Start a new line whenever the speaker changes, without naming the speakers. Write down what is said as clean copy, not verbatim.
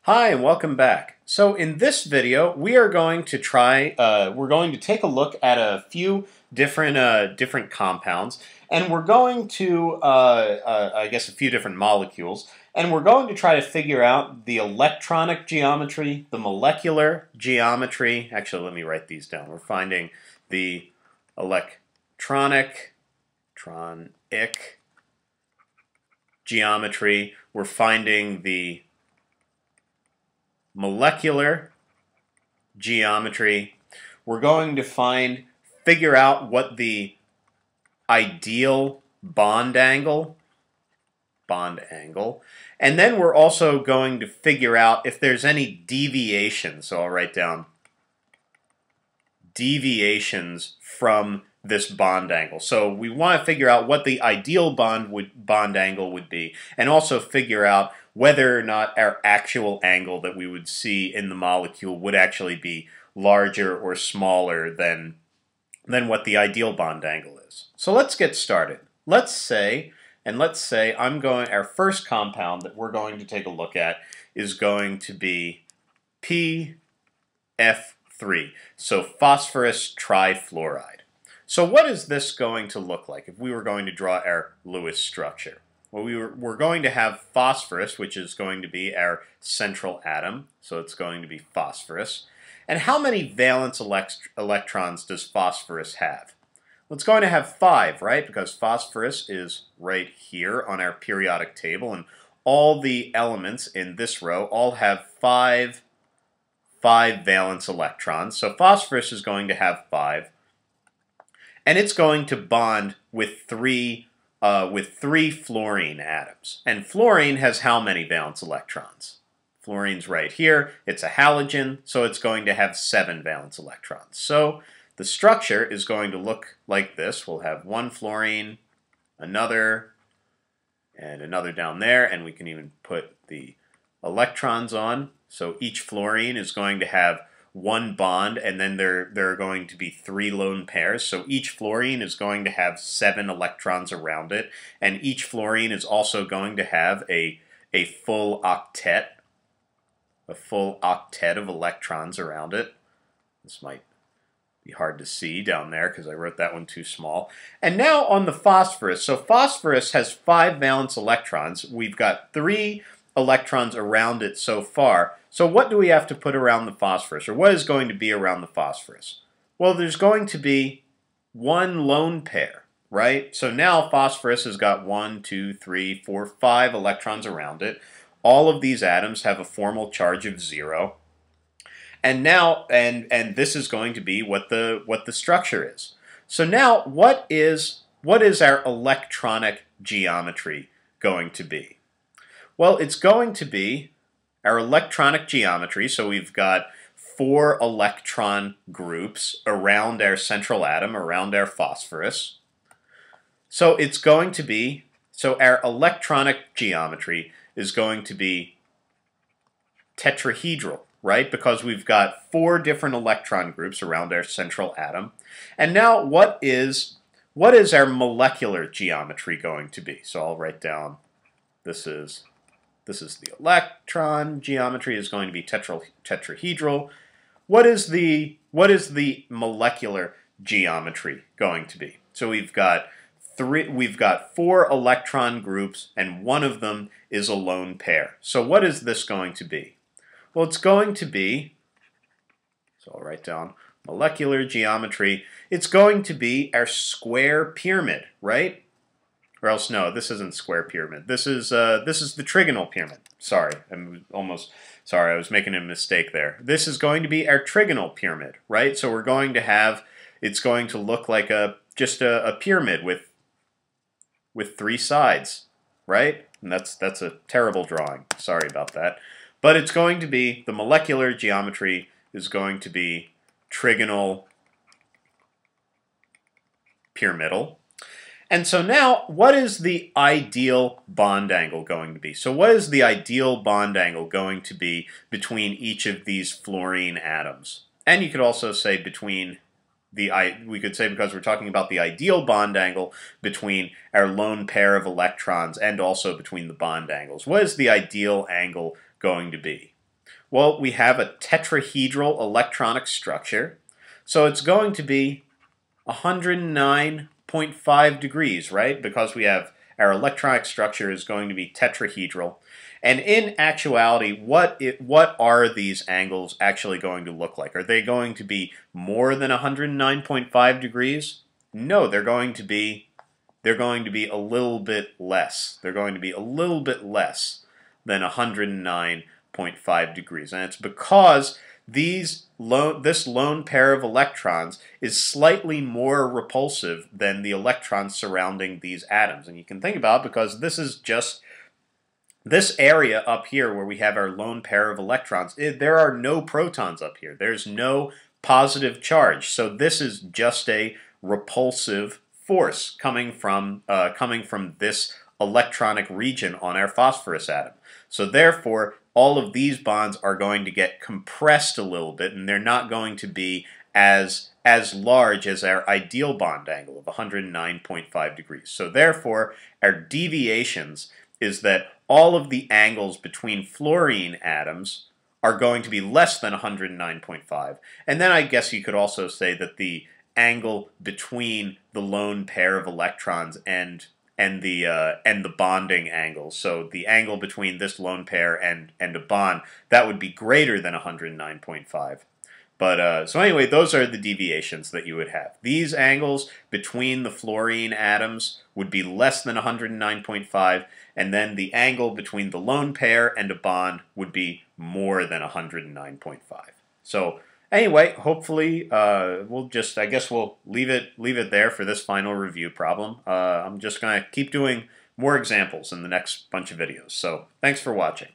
Hi and welcome back. So in this video we are going to take a look at a few different compounds, and we're going to I guess a few different molecules, and we're going to try to figure out the electronic geometry, the molecular geometry. Actually, let me write these down. We're finding the electronic geometry. We're finding the molecular geometry. We're going to figure out what the ideal bond angle, and then we're also going to figure out if there's any deviation. So I'll write down deviations from this bond angle. So we want to figure out what the ideal bond angle would be, and also figure out whether or not our actual angle that we would see in the molecule would actually be larger or smaller than what the ideal bond angle is. So let's get started. Let's say our first compound that we're going to take a look at is going to be PF3, so phosphorus trifluoride. So what is this going to look like if we were going to draw our Lewis structure? Well, we're going to have phosphorus, which is going to be our central atom, so it's going to be phosphorus. And how many valence electrons does phosphorus have? Well, it's going to have 5, right? Because phosphorus is right here on our periodic table, and all the elements in this row all have 5 valence electrons. So phosphorus is going to have 5, and it's going to bond with three fluorine atoms. And fluorine has how many valence electrons? Fluorine's right here. It's a halogen, so it's going to have 7 valence electrons. So the structure is going to look like this. We'll have one fluorine, another, and another down there, and we can even put the electrons on. So each fluorine is going to have one bond, and then there are going to be 3 lone pairs. So each fluorine is going to have 7 electrons around it, and each fluorine is also going to have a full octet of electrons around it. This might be hard to see down there because I wrote that one too small. And now on the phosphorus. So phosphorus has 5 valence electrons. We've got 3 electrons around it so far. So what do we have to put around the phosphorus, or what is going to be around the phosphorus? Well, there's going to be one lone pair, right? So now phosphorus has got 1, 2, 3, 4, 5 electrons around it. All of these atoms have a formal charge of 0. And now, and this is going to be what the structure is. So now, what is our electronic geometry going to be? Well, it's going to be our electronic geometry. So we've got 4 electron groups around our central atom, around our phosphorus. So it's going to be, our electronic geometry is going to be tetrahedral, right? Because we've got 4 different electron groups around our central atom. And now what is our molecular geometry going to be? So I'll write down, this is the electron geometry is going to be tetrahedral. What is the molecular geometry going to be? So we've got 4 electron groups, and one of them is a lone pair. So what is this going to be? Well, it's going to be, so I'll write down molecular geometry. It's going to be our square pyramid, right? Or else, no, this isn't square pyramid. This is the trigonal pyramid. Sorry, I was making a mistake there. This is going to be our trigonal pyramid, right? So we're going to have, it's going to look like just a pyramid with 3 sides, right? And that's a terrible drawing. Sorry about that. But it's going to be, the molecular geometry is going to be trigonal pyramidal. And so now, what is the ideal bond angle going to be? So what is the ideal bond angle going to be between each of these fluorine atoms? And you could also say we could say, because we're talking about the ideal bond angle between our lone pair of electrons and also between the bond angles. What is the ideal angle going to be? Well, we have a tetrahedral electronic structure, so it's going to be 109.5 degrees, right? Because we have our electronic structure is going to be tetrahedral. And in actuality, what are these angles actually going to look like? Are they going to be more than 109.5 degrees? No, they're going to be a little bit less. They're going to be a little bit less than 109.5 degrees. And it's because this lone pair of electrons is slightly more repulsive than the electrons surrounding these atoms. And you can think about it because this is just this area up here where we have our lone pair of electrons. There are no protons up here. There's no positive charge. So this is just a repulsive force coming from this electronic region on our phosphorus atom. So therefore, all of these bonds are going to get compressed a little bit, and they're not going to be as large as our ideal bond angle of 109.5 degrees. So therefore, our deviations is that all of the angles between fluorine atoms are going to be less than 109.5. And then I guess you could also say that the angle between the lone pair of electrons and the bonding angle. So the angle between this lone pair and a bond, that would be greater than 109.5. But so anyway, those are the deviations that you would have. These angles between the fluorine atoms would be less than 109.5, and then the angle between the lone pair and a bond would be more than 109.5. So anyway, hopefully I guess we'll leave it there for this final review problem. I'm just going to keep doing more examples in the next bunch of videos. So thanks for watching.